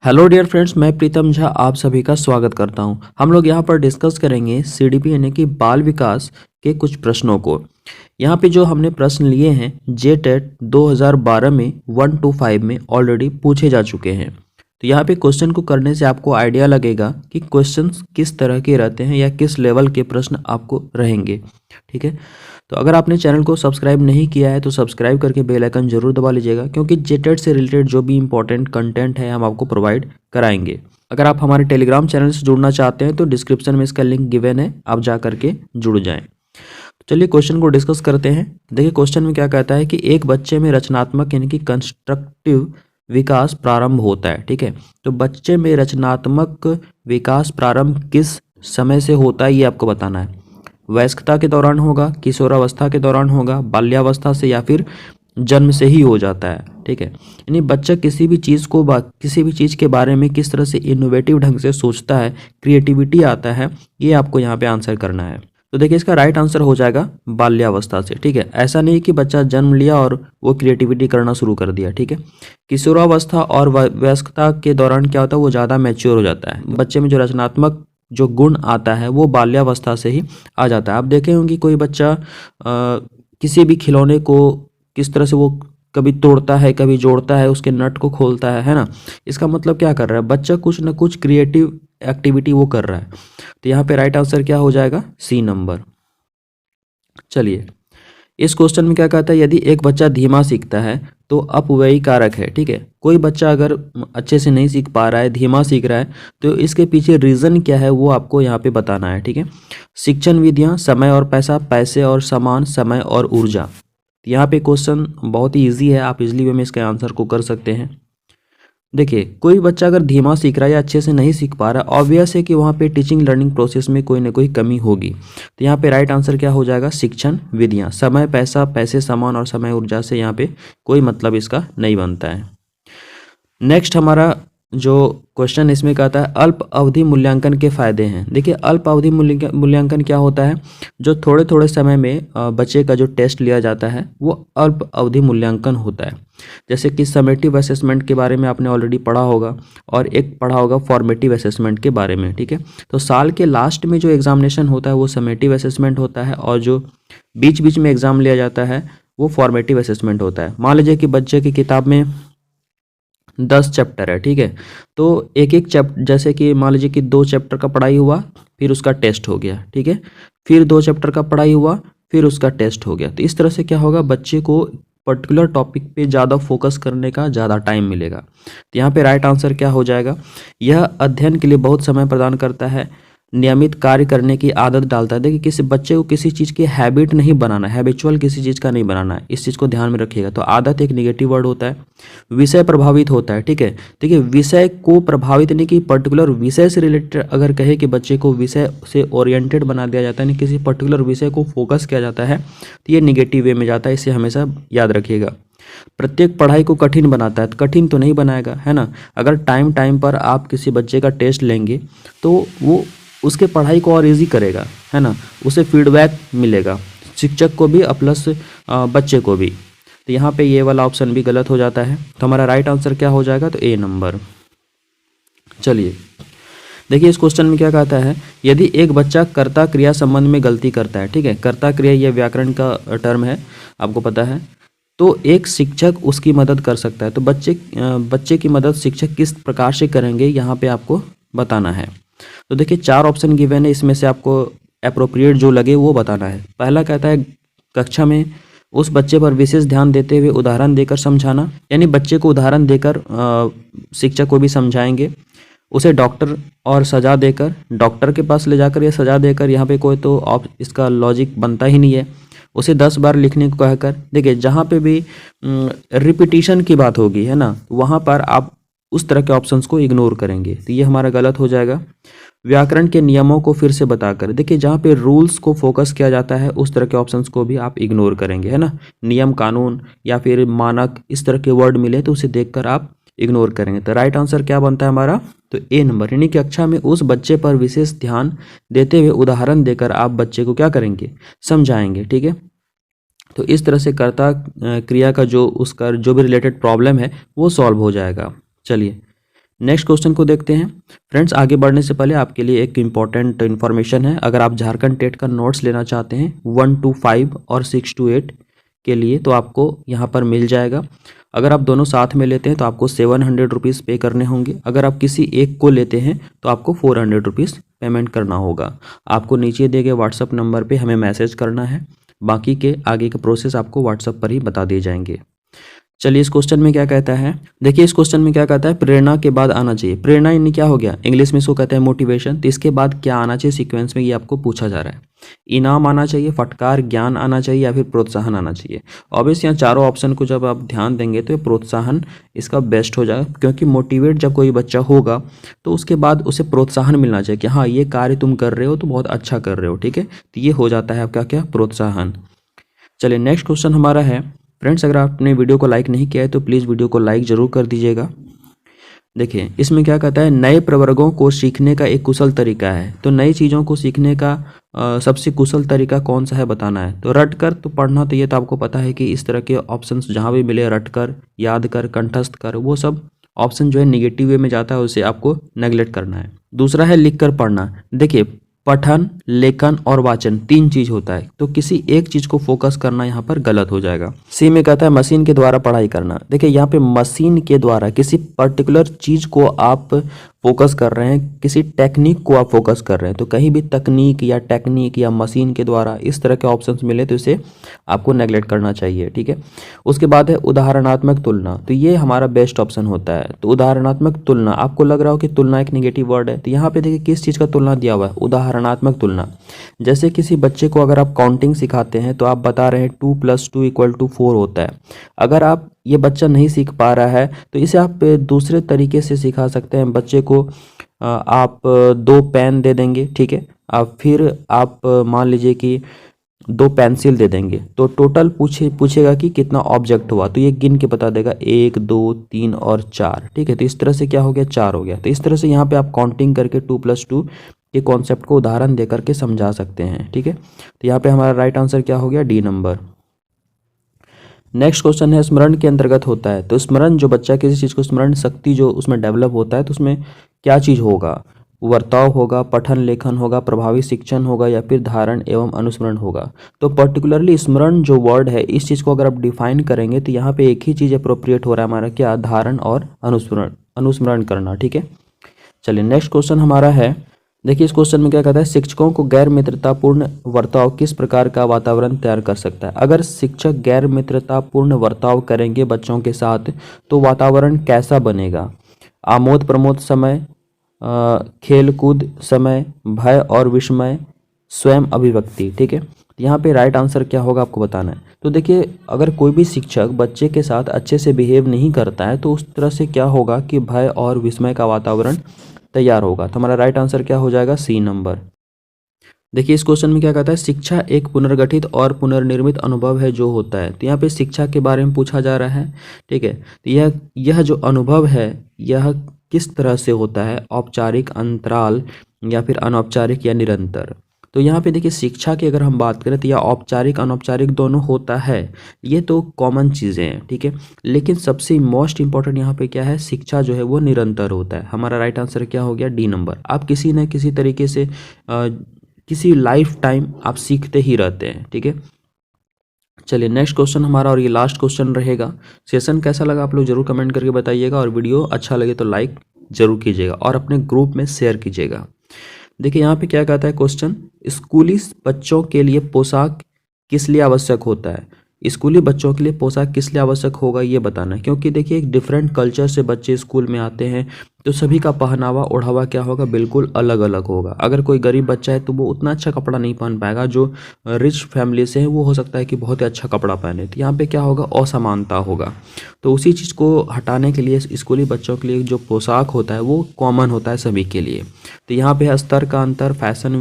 Hello dear friends, मैं प्रीतम झा आप सभी का स्वागत करता हूं। हम लोग यहां पर डिस्कस करेंगे सीडीपी यानी कि बाल विकास के कुछ प्रश्नों को। यहां पे जो हमने प्रश्न लिए हैं जेटेट 2012 में 1 to 5 में ऑलरेडी पूछे जा चुके हैं। तो यहाँ पे क्वेश्चन को करने से आपको आइडिया लगेगा कि क्वेश्चंस किस तरह के रहते हैं या किस लेवल के प्रश्न आपको रहेंगे। ठीक है, तो अगर आपने चैनल को सब्सक्राइब नहीं किया है तो सब्सक्राइब करके बेल आइकन जरूर दबा लीजिएगा, क्योंकि जेटेट से रिलेटेड जो भी इंपॉर्टेंट कंटेंट है हम आपको प्रोवाइड कराएंगे। अगर आप हमारे टेलीग्राम चैनल से जुड़ना चाहते हैं तो डिस्क्रिप्शन में इसका लिंक गिवन है, आप जा करके जुड़ जाएं। तो चलिए क्वेश्चन को डिस्कस करते हैं। देखिए क्वेश्चन में क्या कहता है कि एक बच्चे में रचनात्मक यानी कि कंस्ट्रक्टिव विकास प्रारंभ होता है। ठीक है, तो बच्चे में रचनात्मक विकास प्रारंभ किस समय से होता है ये आपको बताना है। वयस्कता के दौरान होगा, किशोरावस्था के दौरान होगा, बाल्यावस्था से, या फिर जन्म से ही हो जाता है। ठीक है, यानी बच्चा किसी भी चीज़ के बारे में किस तरह से इनोवेटिव ढंग से सोचता है, क्रिएटिविटी आता है, ये आपको यहाँ पे आंसर करना है। तो देखिए इसका राइट आंसर हो जाएगा बाल्यावस्था से। ठीक है, ऐसा नहीं कि बच्चा जन्म लिया और वो क्रिएटिविटी करना शुरू कर दिया। ठीक है, किशोरावस्था और वयस्कता के दौरान क्या होता है, वो ज़्यादा मैच्योर हो जाता है। बच्चे में जो रचनात्मक जो गुण आता है वो बाल्यावस्था से ही आ जाता है। आप देखे होंगे कोई बच्चा किसी भी खिलौने को किस तरह से वो कभी तोड़ता है, कभी जोड़ता है, उसके नट को खोलता है ना। इसका मतलब क्या कर रहा है, बच्चा कुछ ना कुछ क्रिएटिव एक्टिविटी वो कर रहा है। तो यहाँ पे राइट आंसर क्या हो जाएगा, सी नंबर। चलिए इस क्वेश्चन में क्या कहता है, यदि एक बच्चा धीमा सीखता है तो अपव्ययी कारक है। ठीक है, कोई बच्चा अगर अच्छे से नहीं सीख पा रहा है, धीमा सीख रहा है, तो इसके पीछे रीज़न क्या है वो आपको यहाँ पे बताना है। ठीक है, शिक्षण विधियाँ, समय और पैसा, पैसे और सामान, समय और ऊर्जा। यहाँ पे क्वेश्चन बहुत ही ईजी है, आप इजीली वे में इसके आंसर को कर सकते हैं। देखिए कोई बच्चा अगर धीमा सीख रहा है या अच्छे से नहीं सीख पा रहा है, ऑब्वियस है कि वहाँ पे टीचिंग लर्निंग प्रोसेस में कोई ना कोई कमी होगी। तो यहाँ पे राइट आंसर क्या हो जाएगा, शिक्षण विधियाँ। समय, पैसा, पैसे, सामान और समय ऊर्जा से यहाँ पे कोई मतलब इसका नहीं बनता है। नेक्स्ट हमारा जो क्वेश्चन इसमें कहता है अल्प अवधि मूल्यांकन के फायदे हैं। देखिए अल्प अवधि मूल्यांकन क्या होता है, जो थोड़े थोड़े समय में बच्चे का जो टेस्ट लिया जाता है वो अल्प अवधि मूल्यांकन होता है। जैसे कि समेटिव असेसमेंट के बारे में आपने ऑलरेडी पढ़ा होगा, और एक पढ़ा होगा फॉर्मेटिव असेसमेंट के बारे में। ठीक है, तो साल के लास्ट में जो एग्जामिनेशन होता है वो समेटिव असेसमेंट होता है, और जो बीच बीच में एग्जाम लिया जाता है वो फॉर्मेटिव असेसमेंट होता है। मान लीजिए कि बच्चे की किताब में 10 चैप्टर है। ठीक है, तो एक एक चैप्टर, जैसे कि मान लीजिए कि 2 चैप्टर का पढ़ाई हुआ, फिर उसका टेस्ट हो गया। ठीक है, फिर 2 चैप्टर का पढ़ाई हुआ, फिर उसका टेस्ट हो गया। तो इस तरह से क्या होगा, बच्चे को पर्टिकुलर टॉपिक पे ज़्यादा फोकस करने का ज़्यादा टाइम मिलेगा। तो यहाँ पे राइट आंसर क्या हो जाएगा, यह अध्ययन के लिए बहुत समय प्रदान करता है, नियमित कार्य करने की आदत डालता है। देखिए किसी बच्चे को किसी चीज़ की हैबिट नहीं बनाना है, हैबिचुअल किसी चीज़ का नहीं बनाना है, इस चीज़ को ध्यान में रखिएगा। तो आदत एक नेगेटिव वर्ड होता है। विषय प्रभावित होता है। ठीक है, देखिए विषय को प्रभावित नहीं कि पर्टिकुलर विषय से रिलेटेड अगर कहे कि बच्चे को विषय से ओरिएंटेड बना दिया जाता है, नहीं किसी पर्टिकुलर विषय को फोकस किया जाता है, तो ये निगेटिव वे में जाता है। इसे हमेशा याद रखिएगा। प्रत्येक पढ़ाई को कठिन बनाता है, तो कठिन तो नहीं बनाएगा, है ना। अगर टाइम टाइम पर आप किसी बच्चे का टेस्ट लेंगे तो वो उसके पढ़ाई को और इजी करेगा, है ना, उसे फीडबैक मिलेगा, शिक्षक को भी प्लस बच्चे को भी। तो यहाँ पे ये वाला ऑप्शन भी गलत हो जाता है। तो हमारा राइट आंसर क्या हो जाएगा, तो ए नंबर। चलिए देखिए इस क्वेश्चन में क्या कहता है, यदि एक बच्चा कर्ता क्रिया संबंध में गलती करता है। ठीक है, कर्ता क्रिया ये व्याकरण का टर्म है, आपको पता है, तो एक शिक्षक उसकी मदद कर सकता है। तो बच्चे की मदद शिक्षक किस प्रकार से करेंगे यहाँ पे आपको बताना है। तो देखिए 4 ऑप्शन गिवन है, इसमें से आपको अप्रोप्रिएट जो लगे वो बताना है। पहला कहता है कक्षा में उस बच्चे पर विशेष ध्यान देते हुए उदाहरण देकर समझाना, यानी बच्चे को उदाहरण देकर शिक्षक को भी समझाएंगे। उसे डॉक्टर और सजा देकर, डॉक्टर के पास ले जाकर या सजा देकर, यहाँ पे कोई तो इसका लॉजिक बनता ही नहीं है। उसे 10 बार लिखने को कहकर, देखिए जहाँ पे भी रिपीटिशन की बात होगी, है ना, वहाँ पर आप उस तरह के ऑप्शंस को इग्नोर करेंगे, तो ये हमारा गलत हो जाएगा। व्याकरण के नियमों को फिर से बताकर, देखिए जहाँ पे रूल्स को फोकस किया जाता है उस तरह के ऑप्शंस को भी आप इग्नोर करेंगे, है ना। नियम, कानून या फिर मानक, इस तरह के वर्ड मिले तो उसे देखकर आप इग्नोर करेंगे। तो राइट आंसर क्या बनता है हमारा, तो ए नंबर, यानी कि कक्षा में उस बच्चे पर विशेष ध्यान देते हुए उदाहरण देकर आप बच्चे को क्या करेंगे, समझाएंगे। ठीक है, तो इस तरह से कर्ता क्रिया का जो उसका जो भी रिलेटेड प्रॉब्लम है वो सॉल्व हो जाएगा। चलिए नेक्स्ट क्वेश्चन को देखते हैं। फ्रेंड्स, आगे बढ़ने से पहले आपके लिए एक इम्पॉर्टेंट इन्फॉर्मेशन है। अगर आप झारखंड टेट का नोट्स लेना चाहते हैं 1 to 5 और 6 to 8 के लिए, तो आपको यहाँ पर मिल जाएगा। अगर आप दोनों साथ में लेते हैं तो आपको 700 रुपीज़ पे करने होंगे। अगर आप किसी एक को लेते हैं तो आपको 400 रुपीज़ पेमेंट करना होगा। आपको नीचे दिए गए व्हाट्सअप नंबर पे हमें मैसेज करना है। बाकी के आगे का प्रोसेस आपको व्हाट्सअप पर ही बता दिए जाएंगे। चलिए, इस क्वेश्चन में क्या कहता है, देखिए इस क्वेश्चन में क्या कहता है, प्रेरणा के बाद आना चाहिए। प्रेरणा यानी क्या हो गया, इंग्लिश में इसको कहते हैं मोटिवेशन। तो इसके बाद क्या आना चाहिए सीक्वेंस में, ये आपको पूछा जा रहा है। इनाम आना चाहिए, फटकार, ज्ञान आना चाहिए या फिर प्रोत्साहन आना चाहिए। ऑब्वियस यहाँ चारों ऑप्शन को जब आप ध्यान देंगे तो ये प्रोत्साहन इसका बेस्ट हो जाएगा, क्योंकि मोटिवेट जब कोई बच्चा होगा तो उसके बाद उसे प्रोत्साहन मिलना चाहिए कि हाँ ये कार्य तुम कर रहे हो तो बहुत अच्छा कर रहे हो, ठीक है। तो ये हो जाता है आपका क्या, प्रोत्साहन। चलिए, नेक्स्ट क्वेश्चन हमारा है। फ्रेंड्स, अगर आपने वीडियो को लाइक नहीं किया है तो प्लीज़ वीडियो को लाइक ज़रूर कर दीजिएगा। देखिए इसमें क्या कहता है, नए प्रवर्गों को सीखने का एक कुशल तरीका है। तो नई चीज़ों को सीखने का सबसे कुशल तरीका कौन सा है बताना है। तो रट कर तो पढ़ना, तो ये तो आपको पता है कि इस तरह के ऑप्शंस जहाँ भी मिले, रट कर, याद कर, कंठस्थ कर, वो सब ऑप्शन जो है निगेटिव वे में जाता है, उसे आपको नेगलेक्ट करना है। दूसरा है लिख कर पढ़ना। देखिए पठन, लेखन और वाचन 3 चीज होता है, तो किसी एक चीज को फोकस करना यहाँ पर गलत हो जाएगा। सी में कहता है मशीन के द्वारा पढ़ाई करना। देखिए यहाँ पे मशीन के द्वारा किसी पर्टिकुलर चीज को आप फोकस कर रहे हैं, किसी टेक्निक को आप फोकस कर रहे हैं, तो कहीं भी तकनीक या टेक्निक या मशीन के द्वारा इस तरह के ऑप्शंस मिले तो इसे आपको नेगलेक्ट करना चाहिए, ठीक है। उसके बाद है उदाहरणात्मक तुलना। तो ये हमारा बेस्ट ऑप्शन होता है। तो उदाहरणात्मक तुलना, आपको लग रहा हो कि तुलना एक नेगेटिव वर्ड है, तो यहाँ पे देखिए किस चीज़ का तुलना दिया हुआ है, उदाहरणात्मक तुलना। जैसे किसी बच्चे को अगर आप काउंटिंग सिखाते हैं तो आप बता रहे हैं 2 + 2 = 4 होता है। अगर आप ये बच्चा नहीं सीख पा रहा है तो इसे आप दूसरे तरीके से सिखा सकते हैं। बच्चे को आप 2 पेन दे देंगे, ठीक है। आप फिर आप मान लीजिए कि 2 पेंसिल दे देंगे, तो टोटल पूछेगा कि कितना ऑब्जेक्ट हुआ, तो ये गिन के बता देगा 1 2 3 और 4, ठीक है। तो इस तरह से क्या हो गया, 4 हो गया। तो इस तरह से यहाँ पे आप काउंटिंग करके 2 + 2 के कॉन्सेप्ट को उदाहरण दे करके समझा सकते हैं, ठीक है। तो यहाँ पे हमारा राइट आंसर क्या हो गया, डी नंबर। नेक्स्ट क्वेश्चन है स्मरण के अंतर्गत होता है। तो स्मरण, जो बच्चा किसी चीज़ को स्मरण शक्ति जो उसमें डेवलप होता है तो उसमें क्या चीज़ होगा, वर्ताव होगा, पठन लेखन होगा, प्रभावी शिक्षण होगा या फिर धारण एवं अनुस्मरण होगा। तो पर्टिकुलरली स्मरण जो वर्ड है, इस चीज़ को अगर आप डिफाइन करेंगे तो यहाँ पे एक ही चीज़ अप्रोप्रिएट हो रहा है हमारा, क्या, धारण और अनुस्मरण करना, ठीक है। चलिए नेक्स्ट क्वेश्चन हमारा है। देखिए इस क्वेश्चन में क्या कहता है, शिक्षकों को गैर मित्रतापूर्ण वर्ताव किस प्रकार का वातावरण तैयार कर सकता है। अगर शिक्षक गैर मित्रतापूर्ण वर्ताव करेंगे बच्चों के साथ तो वातावरण कैसा बनेगा। आमोद प्रमोद समय, खेल कूद समय, भय और विस्मय, स्वयं अभिव्यक्ति, ठीक है। यहाँ पे राइट आंसर क्या होगा आपको बताना है। तो देखिए अगर कोई भी शिक्षक बच्चे के साथ अच्छे से बिहेव नहीं करता है तो उस तरह से क्या होगा कि भय और विस्मय का वातावरण तैयार होगा। तो हमारा राइट आंसर क्या हो जाएगा, सी नंबर। देखिए इस क्वेश्चन में क्या कहता है, शिक्षा एक पुनर्गठित और पुनर्निर्मित अनुभव है जो होता है। तो यहाँ पे शिक्षा के बारे में पूछा जा रहा है, ठीक है। तो यह जो अनुभव है यह किस तरह से होता है, औपचारिक, अंतराल या फिर अनौपचारिक या निरंतर। तो यहाँ पे देखिए शिक्षा की अगर हम बात करें तो यह औपचारिक अनौपचारिक दोनों होता है, ये तो कॉमन चीज़ें हैं, ठीक है। लेकिन सबसे मोस्ट इंपॉर्टेंट यहाँ पे क्या है, शिक्षा जो है वो निरंतर होता है। हमारा राइट आंसर क्या हो गया, डी नंबर। आप किसी न किसी तरीके से किसी लाइफ टाइम आप सीखते ही रहते हैं, ठीक है। चलिए नेक्स्ट क्वेश्चन हमारा और ये लास्ट क्वेश्चन रहेगा। सेशन कैसा लगा आप लोग जरूर कमेंट करके बताइएगा, और वीडियो अच्छा लगे तो लाइक जरूर कीजिएगा और अपने ग्रुप में शेयर कीजिएगा। देखिए यहाँ पे क्या कहता है क्वेश्चन, स्कूली बच्चों के लिए पोशाक किस लिए आवश्यक होता है। स्कूली बच्चों के लिए पोशाक किस लिए आवश्यक होगा ये बताना है, क्योंकि देखिए एक डिफरेंट कल्चर से बच्चे स्कूल में आते हैं तो सभी का पहनावा ओढ़ावा क्या होगा, बिल्कुल अलग अलग होगा। अगर कोई गरीब बच्चा है तो वो उतना अच्छा कपड़ा नहीं पहन पाएगा, जो रिच फैमिली से है वो हो सकता है कि बहुत ही अच्छा कपड़ा पहने। तो यहाँ पे क्या होगा, असमानता होगा। तो उसी चीज़ को हटाने के लिए स्कूली बच्चों के लिए जो पोशाक होता है वो कॉमन होता है सभी के लिए। तो यहाँ पे स्तर का अंतर, फैशन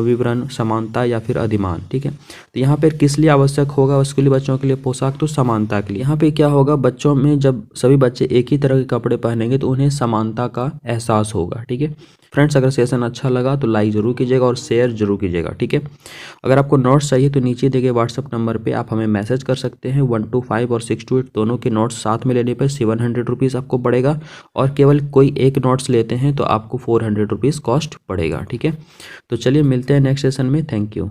विवरण, समानता या फिर अधिमान, ठीक है। तो यहाँ पे किस लिए आवश्यक होगा स्कूली बच्चों के लिए पोशाक, तो समानता के लिए। यहाँ पे क्या होगा, बच्चों में जब सभी बच्चे एक ही तरह के कपड़े पहनेंगे तो उन्हें समानता का एहसास होगा, ठीक है। फ्रेंड्स अगर सेशन अच्छा लगा तो लाइक ज़रूर कीजिएगा और शेयर जरूर कीजिएगा, ठीक है। अगर आपको नोट्स चाहिए तो नीचे दिए गए व्हाट्सअप नंबर पे आप हमें मैसेज कर सकते हैं। 1 to 5 और 6 to 8 दोनों के नोट्स साथ में लेने पर 700 रुपीज़ आपको पड़ेगा, और केवल कोई एक नोट्स लेते हैं तो आपको 400 रुपीज़ कॉस्ट पड़ेगा, ठीक है। तो चलिए मिलते हैं नेक्स्ट सेशन में। Thank you.